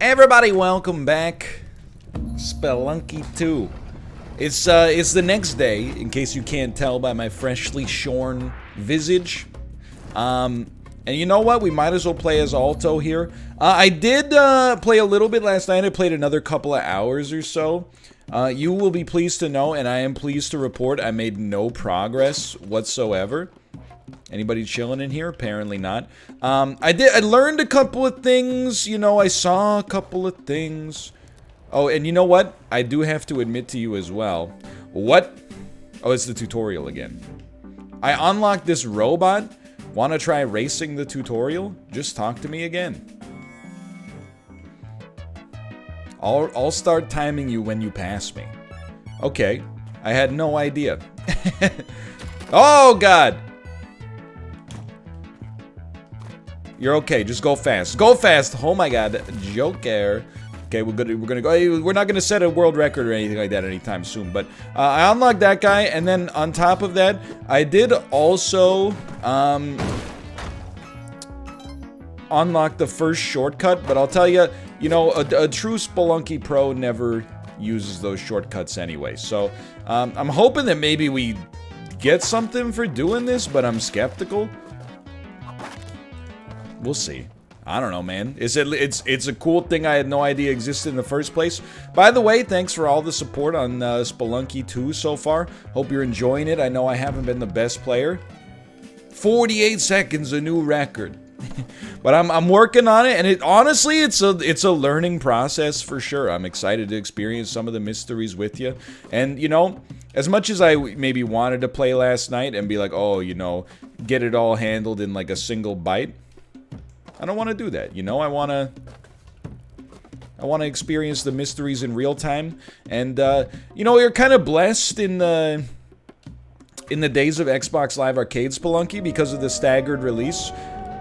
Everybody, welcome back. Spelunky 2. It's the next day, in case you can't tell by my freshly shorn visage. And you know what? We might as well play as Alto here. I did play a little bit last night. I played another couple of hours or so. You will be pleased to know, and I am pleased to report, I made no progress whatsoever. Anybody chilling in here? Apparently not. I learned a couple of things, you know, I saw a couple of things. Oh, and you know what? I do have to admit to you as well. What? Oh, it's the tutorial again. I unlocked this robot. Want to try racing the tutorial? Just talk to me again. I'll start timing you when you pass me. Okay. I had no idea. Oh, God! You're okay. Just go fast. Go fast. Oh my God, Joker. Okay, we're gonna go. We're not gonna set a world record or anything like that anytime soon. But I unlocked that guy, and then on top of that, I did also unlock the first shortcut. But I'll tell you, you know, a true Spelunky pro never uses those shortcuts anyway. So I'm hoping that maybe we get something for doing this, but I'm skeptical. We'll see. I don't know, man. It's a cool thing I had no idea existed in the first place. By the way, thanks for all the support on Spelunky 2 so far. Hope you're enjoying it. I know I haven't been the best player. 48 seconds, a new record. But I'm working on it, and honestly, it's a learning process for sure. I'm excited to experience some of the mysteries with you. And, you know, as much as I maybe wanted to play last night and be like, oh, you know, get it all handled in like a single bite, I don't want to do that, you know. I want to experience the mysteries in real time, and you know, you're kind of blessed in the days of Xbox Live Arcade Spelunky because of the staggered release.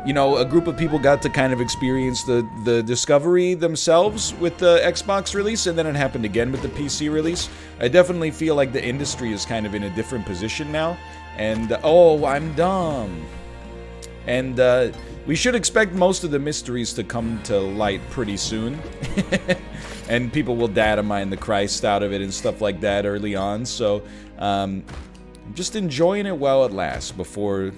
You know, a group of people got to kind of experience the discovery themselves with the Xbox release, and then it happened again with the PC release. I definitely feel like the industry is kind of in a different position now, and oh, I'm dumb. And we should expect most of the mysteries to come to light pretty soon. And people will data mine the Christ out of it and stuff like that early on. So, I'm just enjoying it while it lasts before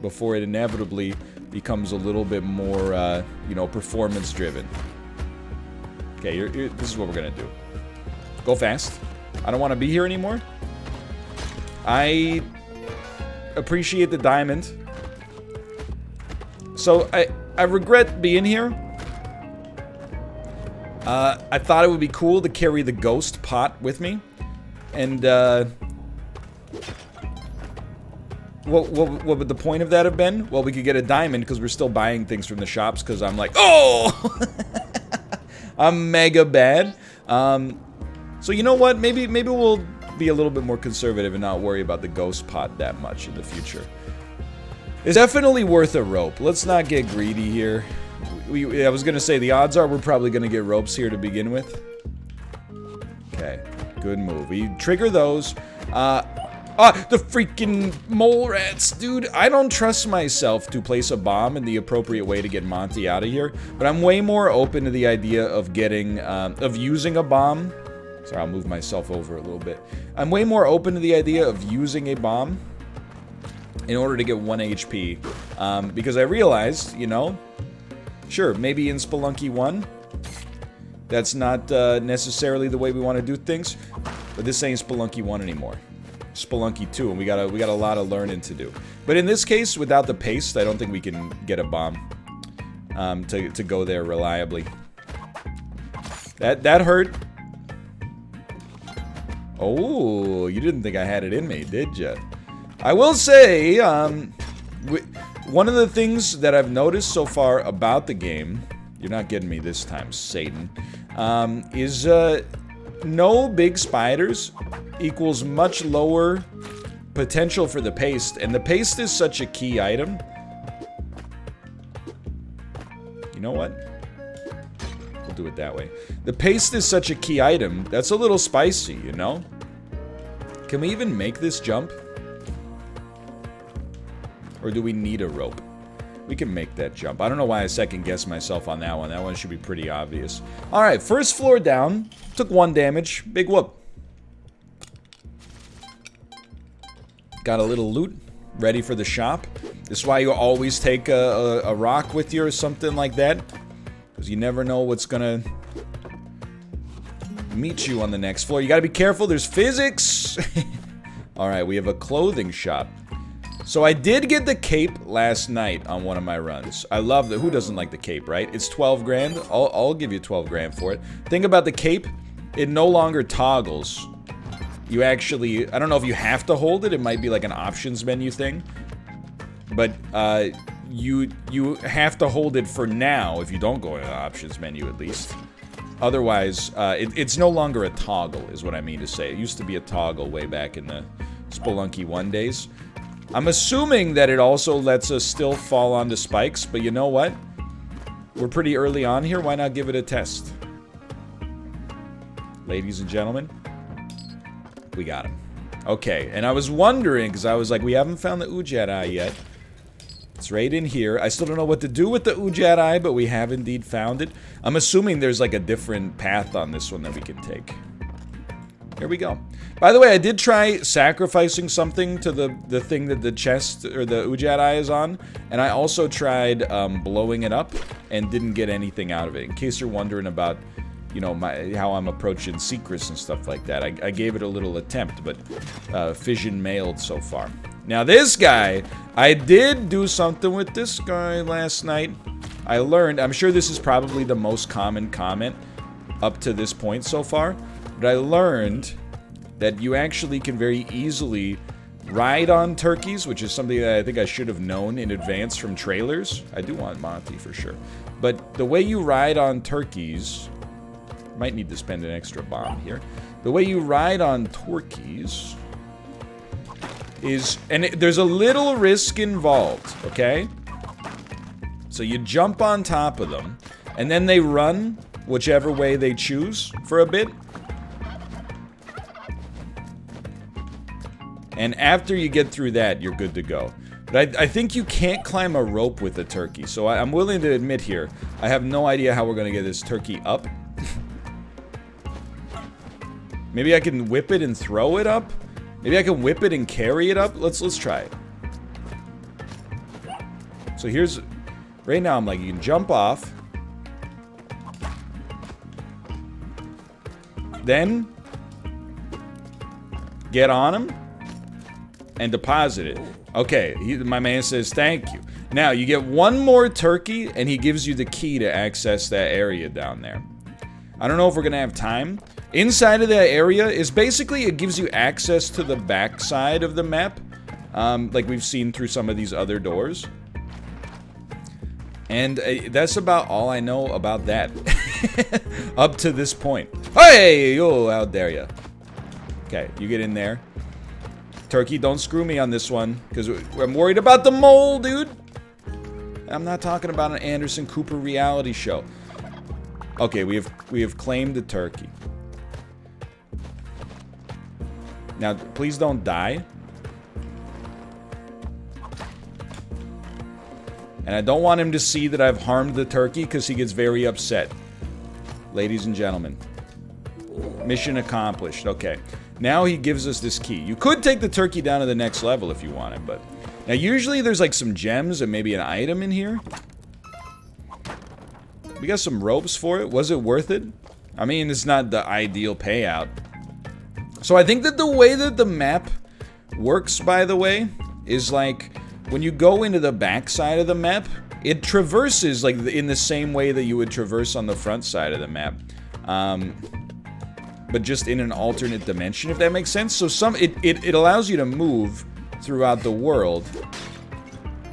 it inevitably becomes a little bit more, you know, performance-driven. Okay, this is what we're gonna do. Go fast. I don't want to be here anymore. I appreciate the diamond. So, I regret being here. I thought it would be cool to carry the ghost pot with me. And, what would the point of that have been? Well, we could get a diamond because we're still buying things from the shops because I'm like, oh! I'm mega bad. So you know what? Maybe we'll be a little bit more conservative and not worry about the ghost pot that much in the future. It's definitely worth a rope. Let's not get greedy here. I was gonna say, the odds are we're probably gonna get ropes here to begin with. Okay, good move. We trigger those. The freaking mole rats, dude. I don't trust myself to place a bomb in the appropriate way to get Monty out of here, but I'm way more open to the idea of getting, of using a bomb. Sorry, I'll move myself over a little bit. I'm way more open to the idea of using a bomb in order to get 1 HP, because I realized, you know, sure, maybe in Spelunky 1, that's not necessarily the way we want to do things, but this ain't Spelunky 1 anymore. Spelunky 2, and we got a lot of learning to do. But in this case, without the paste, I don't think we can get a bomb to go there reliably. That hurt. Oh, you didn't think I had it in me, did ya? I will say, one of the things that I've noticed so far about the game, you're not getting me this time, Satan, is no big spiders equals much lower potential for the paste, and the paste is such a key item. You know what? We'll do it that way. The paste is such a key item, that's a little spicy, you know? Can we even make this jump? Or do we need a rope? We can make that jump. I don't know why I second-guessed myself on that one. That one should be pretty obvious. Alright, first floor down. Took 1 damage. Big whoop. Got a little loot. Ready for the shop. This is why you always take a rock with you or something like that. Because you never know what's gonna meet you on the next floor. You gotta be careful. There's physics. Alright, we have a clothing shop. So I did get the cape last night on one of my runs. I love the... Who doesn't like the cape, right? It's 12 grand. I'll give you 12 grand for it. Thing about the cape, it no longer toggles. You actually... I don't know if you have to hold it. It might be like an options menu thing. But you have to hold it for now if you don't go into the options menu at least. Otherwise, it's no longer a toggle is what I mean to say. It used to be a toggle way back in the Spelunky 1 days. I'm assuming that it also lets us still fall onto spikes, but you know what? We're pretty early on here. Why not give it a test? Ladies and gentlemen, we got him. Okay, and I was wondering, because I was like, we haven't found the Ujat Eye yet. It's right in here. I still don't know what to do with the Ujat Eye, but we have indeed found it. I'm assuming there's like a different path on this one that we can take. Here we go. By the way, I did try sacrificing something to the thing that the chest or the Ujat Eye is on, and I also tried blowing it up and didn't get anything out of it. In case you're wondering about, you know, how I'm approaching secrets and stuff like that, I gave it a little attempt, but fission mailed so far. Now this guy, I did do something with this guy last night. I learned, I'm sure this is probably the most common comment up to this point so far, but I learned that you actually can very easily ride on turkeys, which is something that I think I should have known in advance from trailers. I do want Monty for sure. But the way you ride on turkeys... Might need to spend an extra bomb here. The way you ride on turkeys is... And there's a little risk involved, okay? So you jump on top of them, and then they run whichever way they choose for a bit. And after you get through that, you're good to go. But I think you can't climb a rope with a turkey. So I'm willing to admit here, I have no idea how we're going to get this turkey up. Maybe I can whip it and throw it up? Maybe I can whip it and carry it up? Let's try it. So here's... Right now I'm like, you can jump off. Then... Get on him. And deposit it. Okay, my man says thank you. Now, you get one more turkey, and he gives you the key to access that area down there. I don't know if we're gonna have time. Inside of that area is basically, it gives you access to the back side of the map. Like we've seen through some of these other doors. And that's about all I know about that. Up to this point. Hey, yo, how dare ya. Okay, you get in there. Turkey, don't screw me on this one, because I'm worried about the mole, dude. I'm not talking about an Anderson Cooper reality show. Okay, we have claimed the turkey. Now, please don't die. And I don't want him to see that I've harmed the turkey, because he gets very upset. Ladies and gentlemen. Mission accomplished. Okay. Now he gives us this key. You could take the turkey down to the next level if you wanted, but... Now, usually there's like some gems and maybe an item in here. We got some ropes for it. Was it worth it? I mean, it's not the ideal payout. So I think that the way that the map works, by the way, is like... When you go into the back side of the map, it traverses like in the same way that you would traverse on the front side of the map. But just in an alternate dimension, if that makes sense. So it allows you to move throughout the world.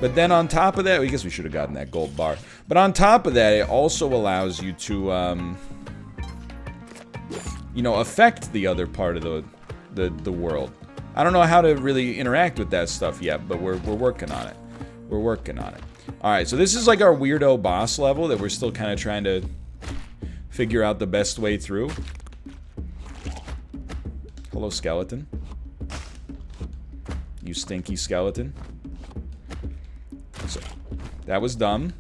But then on top of that, I guess we should have gotten that gold bar. But on top of that, it also allows you to, you know, affect the other part of the world. I don't know how to really interact with that stuff yet, but we're working on it. We're working on it. Alright, so this is like our weirdo boss level that we're still kind of trying to figure out the best way through. Hello, skeleton. You stinky skeleton. So, That was dumb.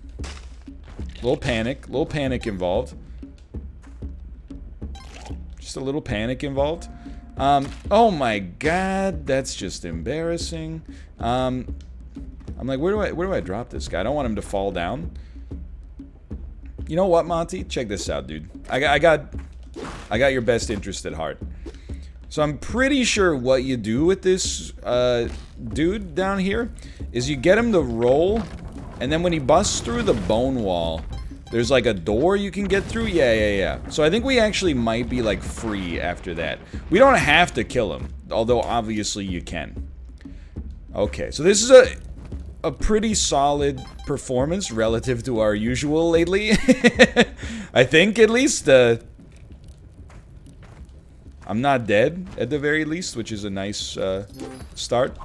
Little panic involved. Just a little panic involved. Oh my god, that's just embarrassing. I'm like, where do I drop this guy? I don't want him to fall down. You know what, Monty? Check this out, dude. I got your best interest at heart. So I'm pretty sure what you do with this dude down here is you get him to roll, and then when he busts through the bone wall, there's like a door you can get through. Yeah. So I think we actually might be like free after that. We don't have to kill him, although obviously you can. Okay, so this is a pretty solid performance relative to our usual lately. I think, at least. I'm not dead, at the very least, which is a nice start.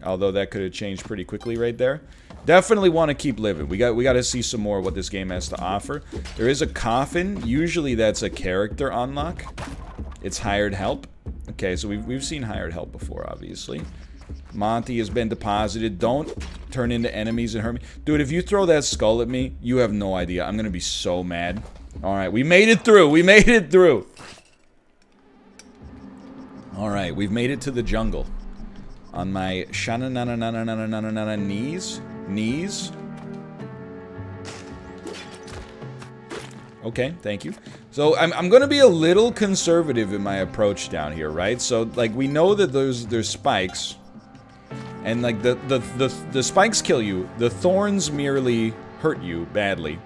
Although that could have changed pretty quickly right there. Definitely want to keep living. We got to see some more of what this game has to offer. There is a coffin. Usually that's a character unlock. It's hired help. Okay, so we've seen hired help before, obviously. Monty has been deposited. Don't turn into enemies and hurt me. Dude, if you throw that skull at me, you have no idea. I'm gonna be so mad. Alright, we made it through. We made it through. Alright, we've made it to the jungle. On my shana-na-na-na-na-na-na-na-na knees. Knees. Okay, thank you. So I'm gonna be a little conservative in my approach down here, right? So like we know that there's spikes. And like the spikes kill you. The thorns merely hurt you badly.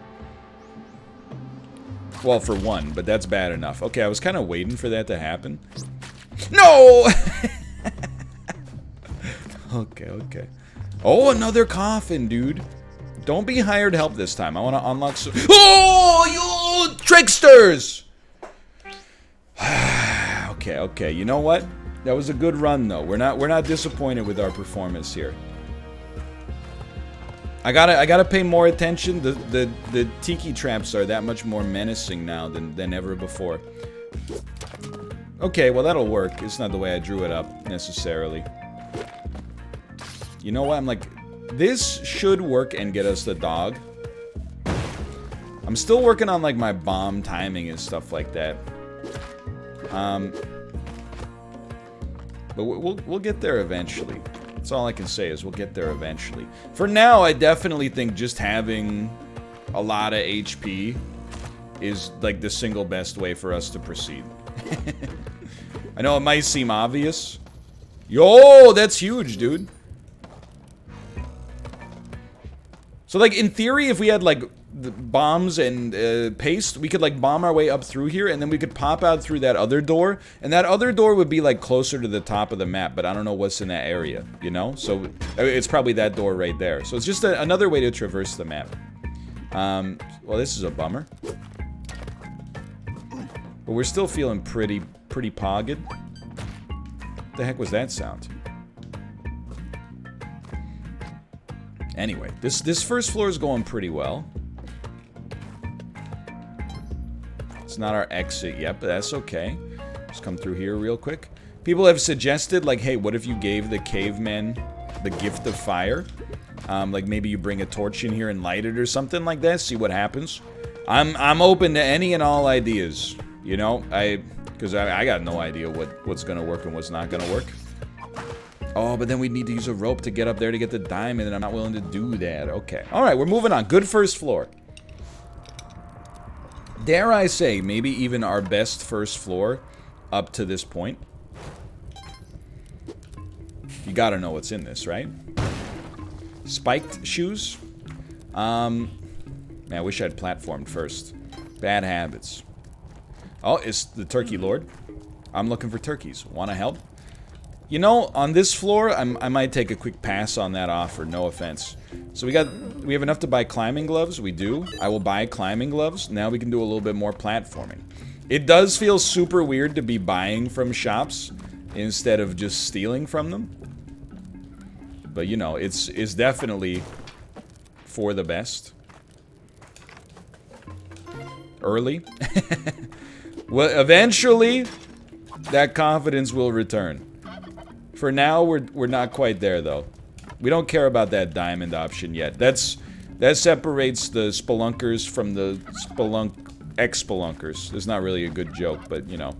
Well, for one, but that's bad enough. Okay, I was kind of waiting for that to happen. No! Okay. Oh, another coffin, dude. Don't be hired help this time. I want to unlock some... Oh, you tricksters! Okay. You know what? That was a good run, though. We're not disappointed with our performance here. I gotta pay more attention. The tiki traps are that much more menacing now than ever before. Okay, well that'll work. It's not the way I drew it up necessarily. You know what? I'm like, this should work and get us the dog. I'm still working on like my bomb timing and stuff like that. But we'll get there eventually. That's all I can say is we'll get there eventually. For now, I definitely think just having a lot of HP is like the single best way for us to proceed. I know it might seem obvious. Yo, that's huge, dude. So like in theory, if we had like the bombs and paste, we could like bomb our way up through here, and then we could pop out through that other door, and that other door would be like closer to the top of the map, but I don't know what's in that area, you know? So it's probably that door right there. So it's just another way to traverse the map. Well, this is a bummer. But we're still feeling pretty pogged. What the heck was that sound? Anyway, this first floor is going pretty well. It's not our exit yet, but that's okay. Just come through here real quick. People have suggested, like, hey, what if you gave the cavemen the gift of fire? Like, maybe you bring a torch in here and light it or something like that, see what happens. I'm open to any and all ideas, you know? Because I got no idea what's gonna work and what's not gonna work. Oh, but then we need to use a rope to get up there to get the diamond, and I'm not willing to do that. Okay. Alright, we're moving on. Good first floor. Dare I say, maybe even our best first floor up to this point. You gotta know what's in this, right? Spiked shoes? Man, I wish I'd platformed first. Bad habits. Oh, it's the Turkey Lord. I'm looking for turkeys. Wanna help? You know, on this floor, I might take a quick pass on that offer, no offense. So we have enough to buy climbing gloves, we do. I will buy climbing gloves, now we can do a little bit more platforming. It does feel super weird to be buying from shops instead of just stealing from them. But you know, it's definitely for the best. Early. Well, eventually, that confidence will return. For now, we're not quite there, though. We don't care about that diamond option yet. That's That separates the spelunkers from the ex-spelunkers. It's not really a good joke, but, you know,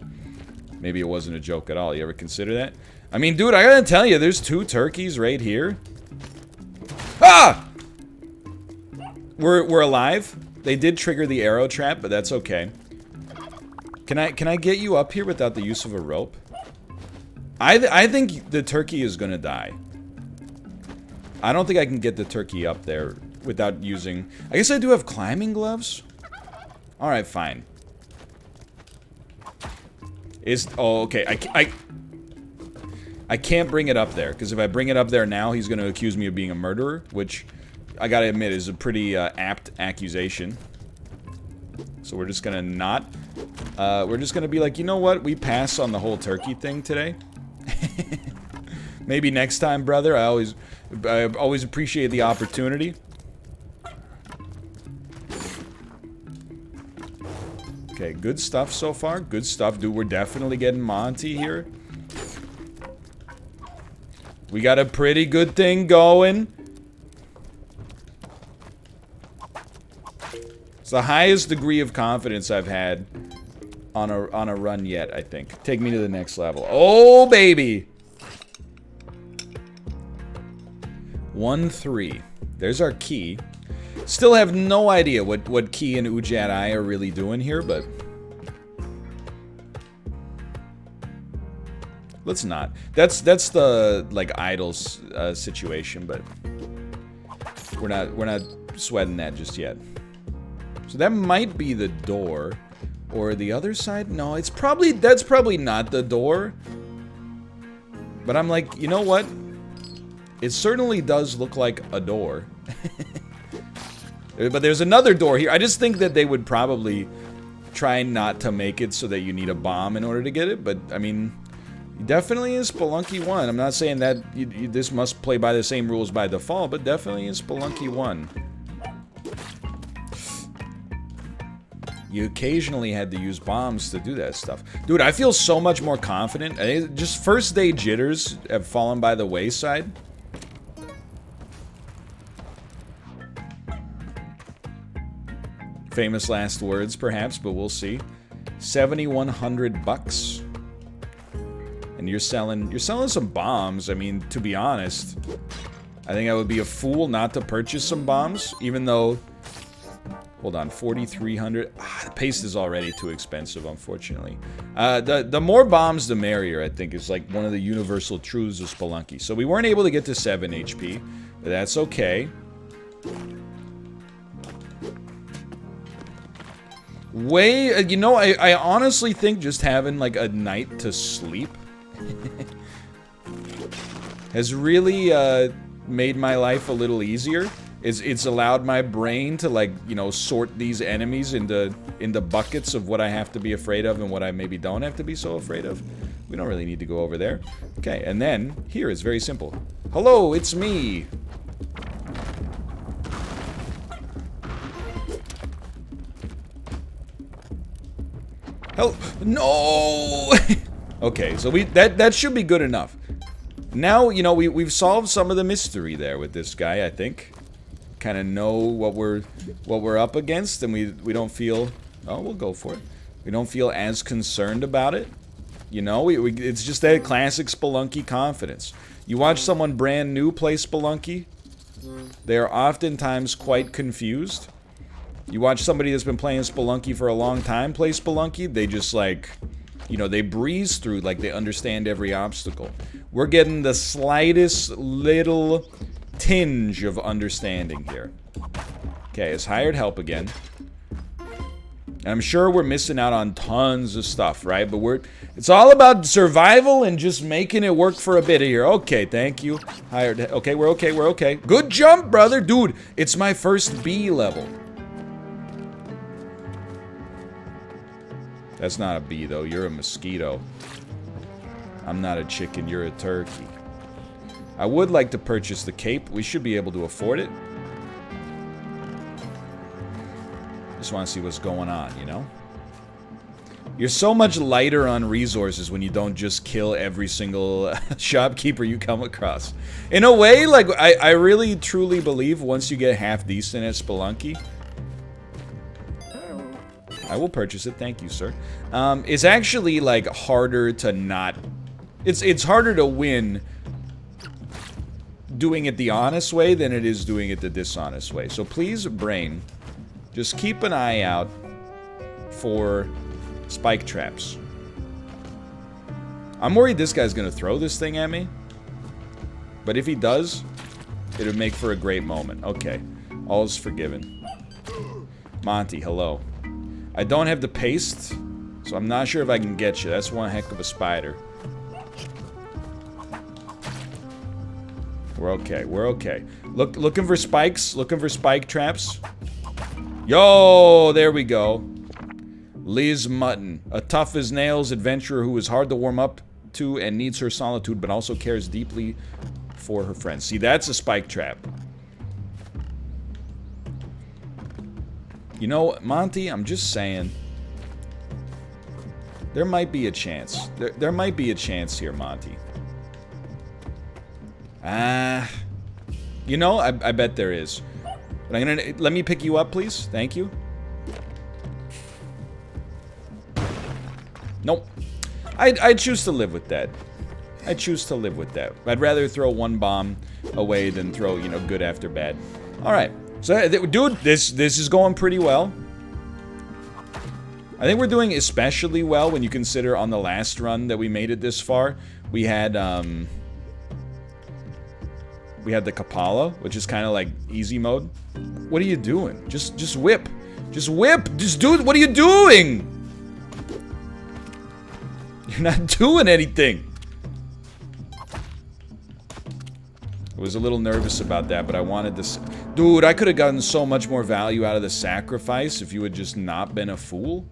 maybe it wasn't a joke at all. You ever consider that? I mean, dude, I gotta tell you, there's 2 turkeys right here. Ah! We're alive. They did trigger the arrow trap, but that's okay. Can I get you up here without the use of a rope? I think the turkey is gonna die. I don't think I can get the turkey up there without using... I guess I do have climbing gloves? Alright, fine. Oh, okay. I can't bring it up there, because if I bring it up there now, he's going to accuse me of being a murderer, which, I gotta admit, is a pretty apt accusation. So we're just going to not... we're just going to be like, you know what? We pass on the whole turkey thing today. Maybe next time, brother. I always appreciate the opportunity. Okay, good stuff so far. Good stuff, dude. We're definitely getting Monty here. We got a pretty good thing going. It's the highest degree of confidence I've had on a run yet, I think. Take me to the next level. Oh, baby! 1-3. There's our key. Still have no idea what Key and Ujat I are really doing here, but... Let's not. That's the, like, idols situation, but... We're not sweating that just yet. So that might be the door. Or the other side? No, that's probably not the door. But I'm like, you know what? It certainly does look like a door. But there's another door here. I just think that they would probably try not to make it so that you need a bomb in order to get it. But, I mean, definitely is Spelunky 1. I'm not saying that this must play by the same rules by default, but definitely is Spelunky 1. You occasionally had to use bombs to do that stuff. Dude, I feel so much more confident. Just first day jitters have fallen by the wayside. Famous last words, perhaps, but we'll see. 7,100 bucks. And you're selling some bombs. I mean, to be honest, I think I would be a fool not to purchase some bombs, even though... Hold on, 4,300. The paste is already too expensive, unfortunately. The more bombs, the merrier, I think, is like one of the universal truths of Spelunky. So we weren't able to get to 7 HP, but that's okay. You know, I honestly think just having like a night to sleep has really made my life a little easier. It's allowed my brain to, like, you know, sort these enemies into buckets of what I have to be afraid of and what I maybe don't have to be so afraid of. We don't really need to go over there. Okay, and then here is very simple. Hello, it's me. Hell, no. Okay, so that should be good enough. Now, you know, we've solved some of the mystery there with this guy, I think. Kind of know what we're up against, and we don't feel... Oh, we'll go for it. We don't feel as concerned about it. You know, it's just that classic Spelunky confidence. You watch someone brand new play Spelunky, they are oftentimes quite confused. You watch somebody that's been playing Spelunky for a long time play Spelunky, they just, like, you know, they breeze through like they understand every obstacle. We're getting the slightest little tinge of understanding here. Okay, it's hired help again. And I'm sure we're missing out on tons of stuff, right? But it's all about survival and just making it work for a bit here. Okay, thank you. Hired. Okay, we're okay, we're okay. Good jump, brother. Dude, it's my first B level. That's not a bee, though. You're a mosquito. I'm not a chicken. You're a turkey. I would like to purchase the cape. We should be able to afford it. Just want to see what's going on, you know? You're so much lighter on resources when you don't just kill every single shopkeeper you come across. In a way, like, I really truly believe once you get half decent at Spelunky, I will purchase it, thank you, sir. It's actually, like, harder to not... It's harder to win doing it the honest way than it is doing it the dishonest way. So please, brain, just keep an eye out for spike traps. I'm worried this guy's gonna throw this thing at me. But if he does, it would make for a great moment. Okay, all's forgiven. Monty, hello. I don't have the paste, so I'm not sure if I can get you. That's one heck of a spider. We're okay, we're okay. Looking for spikes, looking for spike traps. Yo, there we go. Liz Mutton, a tough as nails adventurer who is hard to warm up to and needs her solitude, but also cares deeply for her friends. See, that's a spike trap. You know, Monty, I'm just saying. There might be a chance. There might be a chance here, Monty. You know, I bet there is. But I'm gonna... Let me pick you up, please. Thank you. Nope. I choose to live with that. I choose to live with that. I'd rather throw one bomb away than throw, you know, good after bad. Alright. So, dude, this is going pretty well. I think we're doing especially well when you consider on the last run that we made it this far. We had the Kapala, which is kind of like easy mode. What are you doing? Just whip. Just whip. Just do it. What are you doing? You're not doing anything. I was a little nervous about that, but I wanted this. Dude, I could have gotten so much more value out of the sacrifice if you had just not been a fool.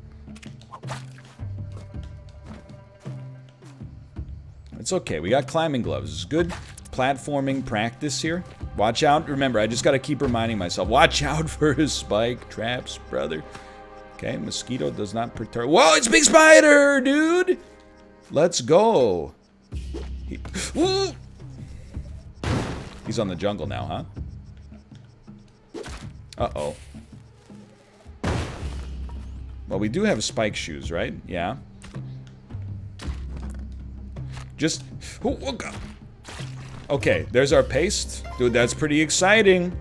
It's okay. We got climbing gloves. It's good platforming practice here. Watch out. Remember, I just got to keep reminding myself. Watch out for his spike traps, brother. Okay, mosquito does not perturb. Whoa, it's Big Spider, dude. Let's go. He's on the jungle now, huh? Uh-oh. Well, we do have spike shoes, right? Yeah. Just... Okay, there's our paste. Dude, that's pretty exciting.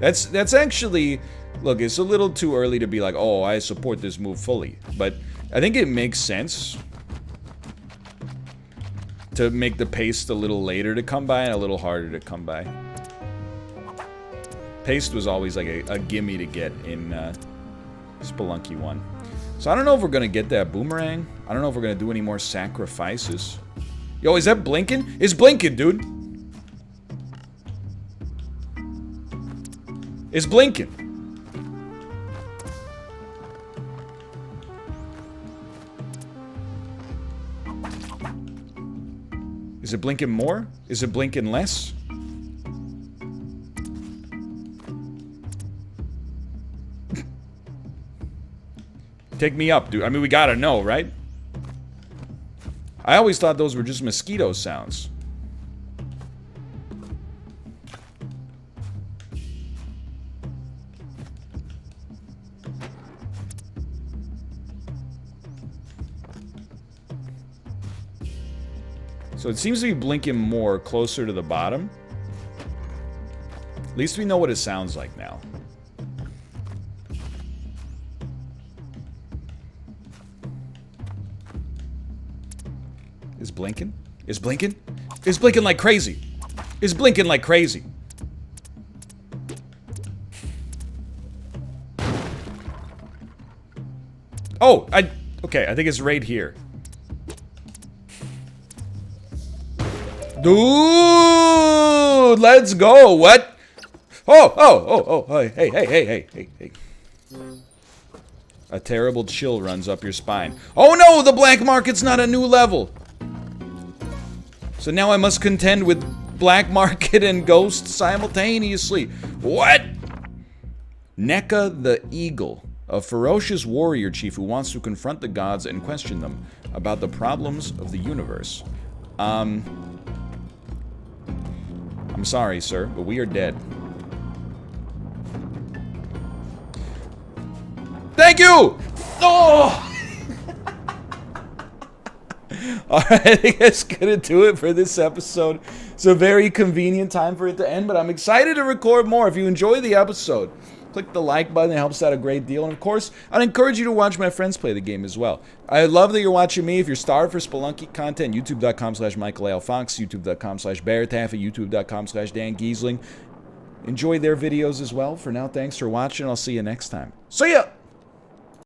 That's actually... Look, it's a little too early to be like, oh, I support this move fully. But I think it makes sense to make the paste a little later to come by and a little harder to come by. Paste was always like a gimme to get in Spelunky 1. So I don't know if we're gonna get that boomerang. I don't know if we're gonna do any more sacrifices. Yo, is that blinking? It's blinking, dude. It's blinking. Is it blinking more? Is it blinking less? Take me up, dude. I mean, we gotta know, right? I always thought those were just mosquito sounds. So it seems to be blinking more closer to the bottom. At least we know what it sounds like now. Is blinking? Is blinking? Is blinking like crazy. Is blinking like crazy. Oh, okay, I think it's right here. Dude, let's go. What? Oh, hey. A terrible chill runs up your spine. Oh no, the black market's not a new level. So now I must contend with black market and ghost simultaneously. What? NECA the Eagle. A ferocious warrior chief who wants to confront the gods and question them about the problems of the universe. I'm sorry, sir, but we are dead. Thank you! Oh! Alright, I think that's gonna do it for this episode. It's a very convenient time for it to end, but I'm excited to record more. If you enjoy the episode, click the like button. It helps out a great deal. And of course, I'd encourage you to watch my friends play the game as well. I love that you're watching me. If you're starved for Spelunky content, youtube.com/MichaelALFox, youtube.com/BearTaffy, youtube.com/Dan Giesling. Enjoy their videos as well. For now, thanks for watching. I'll see you next time. See ya!